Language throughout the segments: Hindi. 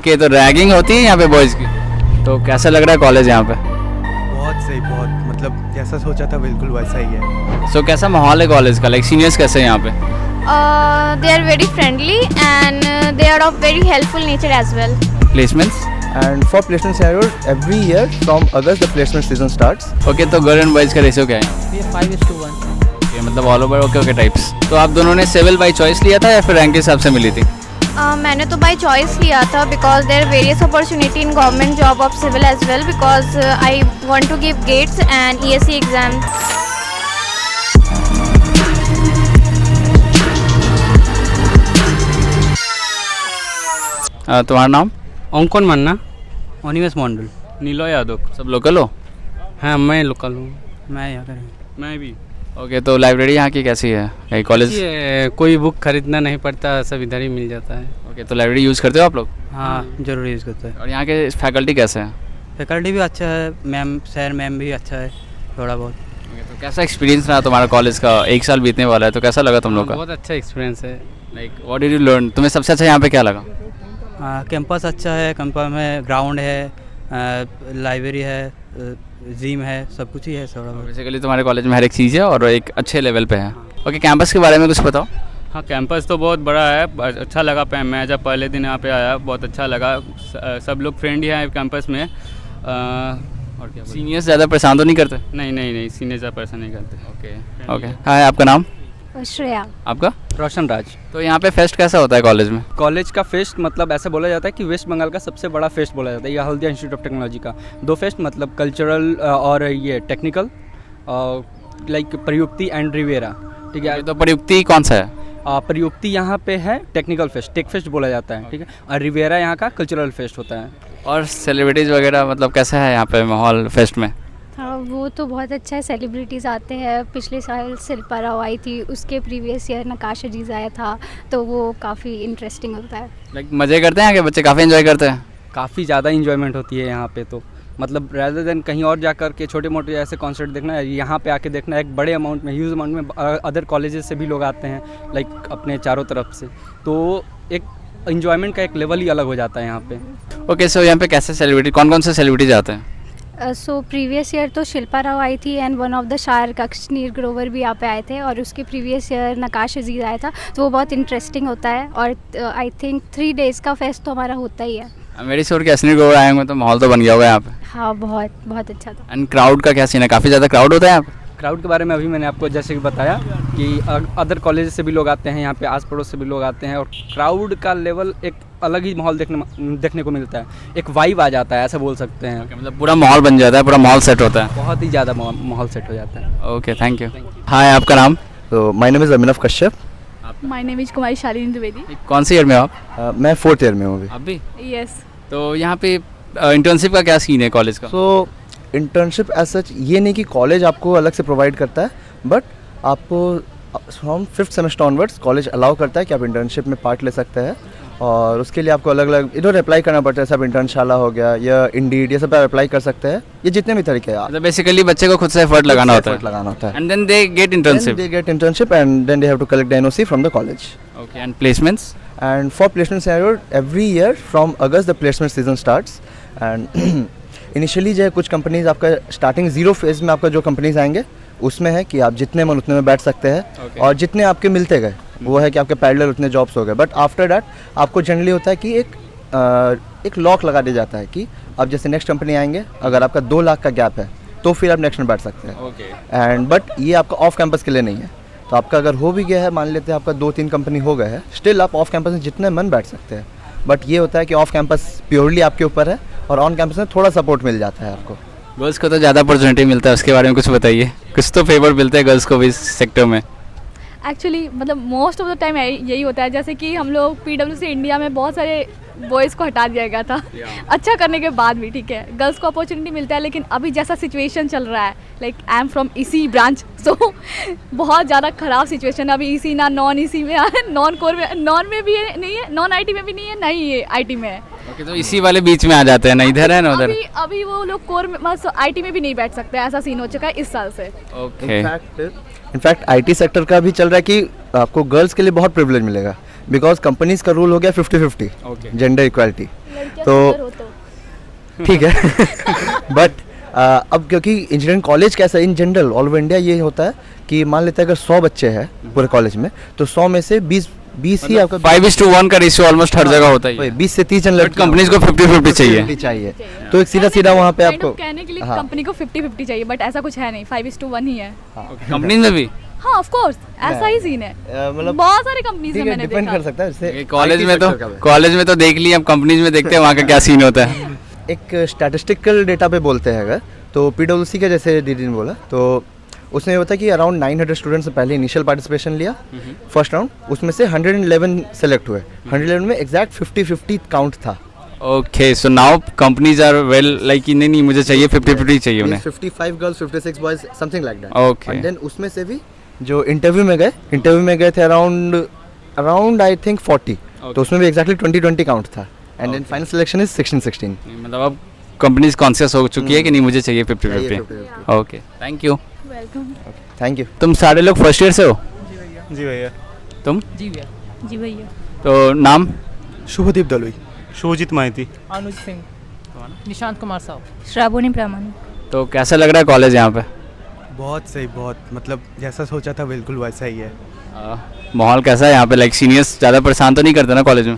ओके, तो रैगिंग होती है यहाँ पे बॉयज़ की? तो कैसा लग रहा है कॉलेज यहाँ पे? बहुत सही, बहुत मतलब जैसा सोचा था बिल्कुल वैसा ही है। सो कैसा माहौल है कॉलेज का? लाइक सीनियर्स कैसे हैं यहाँ पे? They are very friendly and they are of very helpful nature as well. Placements? And for placement scenario, every year from August the placement season starts. Okay, तो गर्ल एंड बॉयज़ का रेशियो क्या है? ये 5:1। ओके, मतलब ऑल ओवर ओके टाइप्स। तो आप दोनों ने सिविल बाई चॉइस लिया था या फिर रैंक के हिसाब से मिली थी? मैंने तो बाय चॉइस लिया था because there various opportunity in government job of civil as well because I want to give gates and ESE exam. तुम्हारा नाम? अंकन मानना, अनिमेश मंडल। नीलो यादव। सब लोकल हो? हाँ, मैं लोकल हूँ, मैं यहाँ का मैं भी। ओके, तो लाइब्रेरी यहाँ की कैसी है? कहीं कॉलेज? कोई बुक खरीदना नहीं पड़ता, सब इधर ही मिल जाता है। ओके, तो लाइब्रेरी यूज़ करते हो आप लोग? हाँ, जरूर यूज़ करता है। और यहाँ के फैकल्टी कैसे हैं? फैकल्टी भी अच्छा है, मैम सर मैम भी अच्छा है थोड़ा बहुत। ओके, तो कैसा एक्सपीरियंस रहा तुम्हारा कॉलेज का? 1 साल बीतने वाला है, तो कैसा लगा तुम लोग का? बहुत अच्छा एक्सपीरियंस है। Like what did you learn? तुम्हें सबसे अच्छा यहाँ पे क्या लगा? कैंपस अच्छा है, कैंपस में ग्राउंड है, लाइब्रेरी है, जिम है, सब कुछ ही है थोड़ा बहुत। बेसिकली तुम्हारे कॉलेज में हर एक चीज़ है और एक अच्छे लेवल पे है। ओके, कैंपस के बारे में कुछ बताओ। हाँ, कैंपस तो बहुत बड़ा है, अच्छा लगा। मैं जब पहले दिन यहाँ पे आया बहुत अच्छा लगा, सब लोग फ्रेंड ही हैं कैंपस में। और क्या सीनियर्स ज़्यादा परेशान तो नहीं करते? नहीं, सीनियर ज़्यादा परेशान नहीं करते। ओके। हाय, आपका नाम? श्रेया। आपका? रोशन राज। तो यहाँ पे फेस्ट कैसा होता है कॉलेज में? कॉलेज का फेस्ट मतलब ऐसे बोला जाता है कि वेस्ट बंगाल का सबसे बड़ा फेस्ट बोला जाता है, यह हल्दिया इंस्टीट्यूट ऑफ टेक्नोलॉजी का। 2 फेस्ट मतलब कल्चरल और ये टेक्निकल, लाइक प्रयुक्ति एंड रिवेरा। ठीक है, तो प्रयुक्ति कौन सा है? प्रयुक्ति यहाँ पे है टेक्निकल फेस्ट, टेक फेस्ट बोला जाता है। ठीक है, और रिवेरा यहाँ का कल्चरल फेस्ट होता है। और सेलिब्रिटीज़ वगैरह मतलब कैसा है यहाँ पे माहौल फेस्ट में? हाँ, वो तो बहुत अच्छा है, सेलिब्रिटीज़ आते हैं। पिछले साल शिल्पा राव आई थी, उसके प्रीवियस ईयर नकाश अजीज आया था, तो वो काफ़ी इंटरेस्टिंग होता है। लाइक मज़े करते हैं यहाँ के बच्चे? काफ़ी एंजॉय करते हैं? काफ़ी ज़्यादा इंजॉयमेंट होती है यहाँ पे, तो मतलब रैदर देन कहीं और जाकर के छोटे मोटे ऐसे कॉन्सर्ट देखना है, यहाँ पे आके देखना है एक बड़े अमाउंट में, ह्यूज अमाउंट में। अदर कॉलेजेस से भी लोग आते हैं, लाइक अपने चारों तरफ से, तो एक इंजॉयमेंट का एक लेवल ही अलग हो जाता है यहाँ पे। ओके, सो यहाँ पे कैसे सेलिब्रिटी, कौन से सेलिब्रिटीज आते हैं? सो प्रीवियस ईयर तो शिल्पा राव आई थी and one of the shark Ashneer Grover भी यहाँ पे आए थे, और उसके प्रीवियस ईयर नकाश अजीज आया था, तो वो बहुत इंटरेस्टिंग होता है। और आई थिंक 3 डेज़ का फेस्ट तो हमारा होता ही है। मेरी श्योर कि अक्षनीर ग्रोवर आए होंगे तो माहौल तो बन गया होगा यहाँ पे। हाँ, बहुत अच्छा था। एंड क्राउड का क्या सीन है? काफ़ी ज़्यादा क्राउड होता है यहाँ पे? क्राउड के बारे में अभी मैंने आपको जैसे कि बताया कि अदर कॉलेज से भी लोग आते हैं यहाँ पे, आस पड़ोस से भी लोग आते हैं, और क्राउड का लेवल एक अलग ही माहौल देखने को मिलता है, एक वाइब आ जाता है, ऐसा बोल सकते हैं। मतलब पूरा माहौल बन जाता है, पूरा माहौल सेट होता है? बहुत ही ज़्यादा माहौल सेट हो जाता है। Okay, thank you. हाय, आपका नाम? तो my name is Abhinav Kashyap. My name is Kumari Shalini Dwivedi. कौन सी ईयर में हो आप? मैं 4th ईयर में हूँ अभी। आप भी? यस। तो यहाँ पे इंटर्नशिप का क्या सीन है कॉलेज का? सो इंटर्नशिप एज सच ये नहीं कि कॉलेज आपको अलग से प्रोवाइड करता है, बट आपको from 5th semester onwards college allow करता है कि आप इंटर्नशिप में पार्ट ले सकते हैं, और उसके लिए आपको अलग अलग इधर अप्लाई करना पड़ता है। सब इंटर्नशाला हो गया या इंडीड, ये सब पर अप्लाई कर सकते हैं, ये जितने भी तरीके हैं। मतलब बेसिकली बच्चे को खुद से एफर्ट लगाना होता है and then they get internship and then they have to collect the NOC from the college. Okay, and placements? And for placement scenario, every year from August the placement season starts, and initially जो है कुछ कंपनीज आपका स्टार्टिंग 0 फेज में आपका जो कंपनीज आएंगे उसमें है कि आप जितने मन उतने में बैठ सकते हैं, और जितने आपके मिलते गए वो है कि आपके पैरेलल उतने जॉब्स हो गए। बट आफ्टर दैट आपको जनरली होता है कि एक लॉक लगा दिया जाता है कि अब जैसे नेक्स्ट कंपनी आएंगे, अगर आपका 2 लाख का गैप है तो फिर आप नेक्स्ट में बैठ सकते हैं। एंड बट ये आपका ऑफ कैंपस के लिए नहीं है। तो आपका अगर हो भी गया है, मान लेते हैं आपका 2-3 कंपनी हो गए हैं, स्टिल आप ऑफ कैंपस में जितने मन बैठ सकते हैं। बट ये होता है कि ऑफ कैंपस प्योरली आपके ऊपर है, और ऑन कैंपस में थोड़ा सपोर्ट मिल जाता है आपको। गर्ल्स को तो ज़्यादा अपॉर्चुनिटी मिलता है, उसके बारे में कुछ बताइए। कुछ तो फेवर मिलते हैं गर्ल्स को भी इस सेक्टर में? एक्चुअली मतलब मोस्ट ऑफ द टाइम यही होता है, जैसे कि हम लोग PWC इंडिया में बहुत सारे बॉयज़ को हटा दिया गया था अच्छा करने के बाद भी। ठीक है, गर्ल्स को अपॉर्चुनिटी मिलता है, लेकिन अभी जैसा सिचुएशन चल रहा है, like I am from EC branch, so बहुत ज़्यादा ख़राब सिचुएशन है अभी। EC ना नॉन EC में है, नॉन कोर में, नॉन में भी नहीं है, नॉन IT में भी नहीं है, ना ही ये IT में है। ओके, तो इसी वाले बीच में आ जाते हैं ना, इधर है ना उधर। अभी वो लोग कोर में IT में भी नहीं बैठ सकते, ऐसा सीन हो चुका है इस साल से। ओके, इनफैक्ट IT सेक्टर का भी चल रहा है कि आपको गर्ल्स के लिए बहुत प्रिविलेज मिलेगा। बिकॉज कंपनीज का रूल हो गया 50-50 ओके जेंडर इक्वालिटी। तो ठीक है बट अब क्योंकि इंजीनियरिंग कॉलेज कैसा है in general all over India ये होता है कि मान लेते हैं अगर 100 बच्चे हैं पूरे कॉलेज में तो 100 में से 20 ही आपका 5:1 का रेशियो ऑलमोस्ट हर जगह होता है। 20 से 30 जन बट लड़के कंपनीज को 50-50 चाहिए। 50 चाहिए तो एक सीधा वहाँ पे Kind आपको of कहने के लिए हाँ। कंपनी को 50-50 चाहिए बट ऐसा कुछ है नहीं, 5:1 ही है। कंपनीज में भी हाँ ऑफ कोर्स ऐसा ही सीन है, मतलब बहुत सारी कंपनीज में ठीक है मैंने डिपेंड देखा। कर सकता है जैसे कॉलेज में तो देख लिया, अब कंपनीज में देखते हैं वहाँ का क्या सीन होता है। एक स्टैटिस्टिकल डेटा पे बोलते हैं अगर तो PwC का जैसे दीदी ने बोला तो उसने होता है कि अराउंड 900 स्टूडेंट्स से पहले इनिशियल पार्टिसिपेशन लिया फर्स्ट राउंड, उसमें से 111 सेलेक्ट हुए। 111 में एग्जैक्ट 50-50 काउंट था। Okay so now companies are well like नहीं मुझे चाहिए 50-50 चाहिए उन्हें। 55 girls 56 boys something like that. Okay. And then उसमें से भी जो इंटरव्यू में गए थे अराउंड आई थिंक 40 तो उसमें भी एग्जैक्टली 20-20 काउंट था। And then final selection is 16-16। मतलब अब कंपनीज कॉन्शियस हो चुकी है कि नहीं मुझे चाहिए 50-50। 50-50। Okay thank you. Welcome. Thank you. तुम सारे लोग फर्स्ट ईयर से हो? जी भैया। तुम? जी भैया। तो नाम? शुभदीप दलुई। शुभजीत माहिती। अनुज सिंह, निशांत कुमार साहब, श्रावणी प्रामाणिक। तो कैसा लग रहा है कॉलेज यहाँ पे? बहुत सही, बहुत मतलब जैसा सोचा था बिल्कुल वैसा ही है। माहौल कैसा है यहाँ पे? लाइक सीनियर्स ज़्यादा परेशान तो नहीं करते ना कॉलेज में?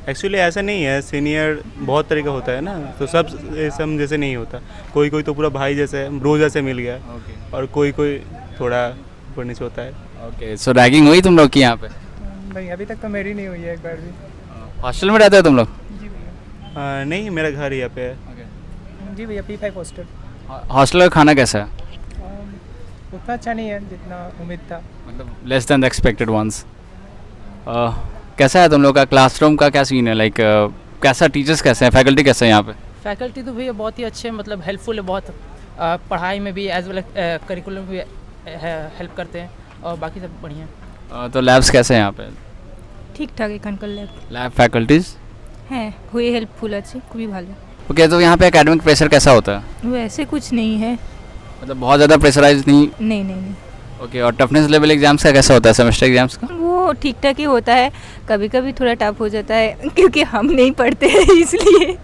एक्चुअली ऐसा नहीं है, सीनियर बहुत तरह का होता है ना, तो सब जैसे नहीं होता। कोई तो पूरा भाई जैसे है, ब्रो जैसे मिल गया और कोई थोड़ा ऊपर नीचे होता है। ओके सो रैगिंग हुई तुम लोग की यहाँ पे? नहीं अभी तक तो मेरी नहीं हुई है एक बार भी। हॉस्टल में रहते हो तुम लोग? जी भैया। नहीं, मेरा घर यहाँ पे है। जी भैया P5 हॉस्टल। हॉस्टल का खाना कैसा है? उतना अच्छा नहीं है जितना उम्मीद था। मतलब लेस देन एक्सपेक्टेड वंस। कैसा है तुम लोग का क्लासरूम का क्या सीन है? लाइक कैसा टीचर्स कैसे हैं, फैकल्टी कैसे हैं यहाँ पे? फैकल्टी तो भैया बहुत ही अच्छे हैं, मतलब हेल्पफुल है बहुत। पढ़ाई में भी एज वेल करिकुलम में भी हेल्प करते हैं और बाकी सब बढ़िया है। तो लैब्स कैसे हैं यहाँ पे? ঠিকঠাক এখানকার लैब फैकल्टीज? হ্যাঁ খুবই হেল্পফুল আছে, খুবই ভালো। ओके तो यहाँ पे एकेडमिक प्रेशर कैसा होता है? वैसे कुछ नहीं है। मतलब बहुत ज़्यादा प्रेशराइज नहीं? नहीं। ओके और टफनेस लेवल एग्जाम्स का कैसा होता है, सेमेस्टर एग्जाम्स का? वो ठीक ठाक ही होता है, कभी कभी थोड़ा टफ हो जाता है क्योंकि हम नहीं पढ़ते हैं इसलिए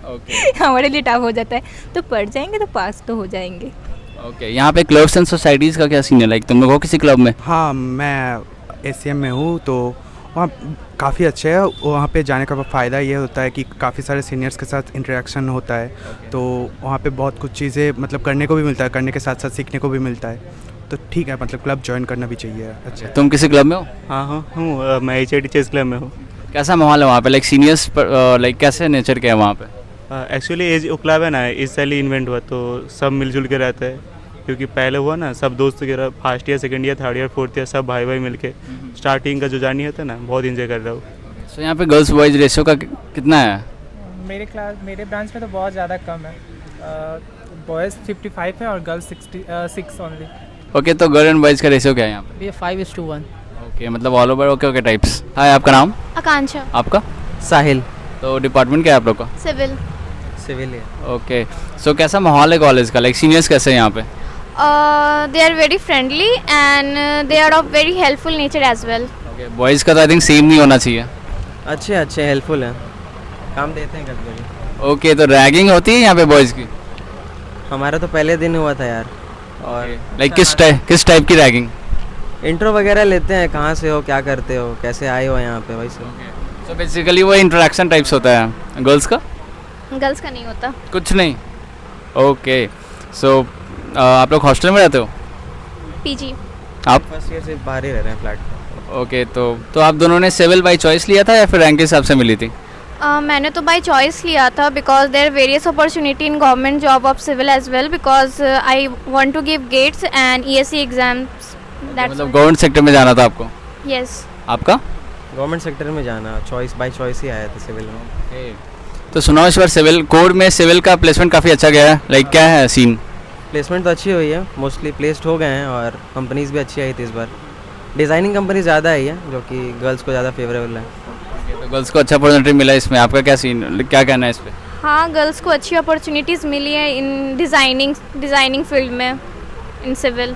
हमारे लिए टफ हो जाता है। तो पढ़ जाएंगे तो पास तो हो जाएंगे। ओके यहाँ पे क्लब्स एंड सोसाइटीज़ का क्या सीन है? लाइक तुम लोग हो किसी क्लब में? हाँ मैं ACM में हूँ, तो वहाँ काफ़ी अच्छे है। वहाँ पे जाने का फ़ायदा ये होता है कि काफ़ी सारे सीनियर्स के साथ इंटरेक्शन होता है। तो वहाँ पे बहुत कुछ चीज़ें मतलब करने को भी मिलता है, करने के साथ साथ सीखने को भी मिलता है। तो ठीक है, मतलब क्लब ज्वाइन करना भी चाहिए। अच्छा तुम किसी क्लब में हो? हाँ हूँ, मैं HIT चेस क्लब में हूँ। कैसा माहौल है वहाँ पे? लाइक सीनियर्स लाइक कैसे नेचर के है वहाँ पे? एक्चुअली एज क्लब है ना, इस साल ही इन्वेंट हुआ, तो सब मिलजुल के रहते हैं। क्योंकि पहले हुआ ना, सब दोस्त वगैरह first year, second year, third year, fourth year सब भाई मिल के स्टार्टिंग का जो जर्नी होता है ना, बहुत इंजॉय कर रहा हूँ। सो यहाँ पे गर्ल्स बॉयज़ रेशियो का कितना है? मेरे ब्रांच में तो बहुत ज़्यादा कम है। बॉयज़ 55 है और गर्ल्स 6 ओनली। ओके तो गर्ल एंड बॉयज़ का रेशियो क्या है यहाँ पे? भैया 5:1। ओके मतलब ऑल ओवर ओके टाइप्स। हाय आपका नाम? आकांक्षा। आपका? साहिल। तो डिपार्टमेंट क्या है आप लोग का? सिविल। सिविल है। ओके सो कैसा माहौल है कॉलेज का? लाइक सीनियर्स कैसे हैं यहाँ पे? They are very friendly and they are of very helpful nature as well. Okay boys का तो आई थिंक सेम नहीं होना चाहिए। अच्छे हेल्पफुल हैं, काम देते हैं कभी कभी। ओके तो रैगिंग होती है यहाँ पे बॉयज़ की? हमारा तो पहले दिन हुआ था यार। और लाइक किस टाइप की रैगिंग? इंट्रो वगैरह लेते हैं, कहाँ से हो, क्या करते हो, कैसे आए हो यहाँ पे, वैसे। सो बेसिकली वो इंटरेक्शन टाइप्स होता है। गर्ल्स का? गर्ल्स का नहीं होता। कुछ नहीं। ओके सो आप लोग हॉस्टल में रहते हो? पीजी। आप? फर्स्ट ईयर से बाहर ही रह रहे हैं फ्लैट पे। ओके तो आप दोनों ने सिविल बाय चॉइस लिया था या फिर रैंक के हिसाब से मिली थी? मैंने तो बाय चॉइस लिया था because there various opportunity in government job of civil as well because I want to give gates and ESE exams. मतलब गवर्नमेंट सेक्टर में जाना था आपको? यस। आपका? गवर्नमेंट सेक्टर में जाना, बाय चॉइस ही आया था सिविल में। तो सुना इस बार सिविल कोड में सिविल का प्लेसमेंट काफ़ी अच्छा गया है, लाइक क्या है सीन? प्लेसमेंट तो अच्छी हुई है, मोस्टली प्लेस्ड हो गए हैं और कंपनीज भी अच्छी आई थी इस बार। डिज़ाइनिंग कंपनी ज़्यादा आई है जो कि गर्ल्स को ज़्यादा फेवरेबल है। तो गर्ल्स को अच्छा अपॉर्चुनिटी मिला इसमें, आपका क्या सीन, क्या कहना है इस पर? हाँ गर्ल्स को अच्छी अपॉर्चुनिटीज़ मिली है इन डिज़ाइनिंग फील्ड में इन सिविल।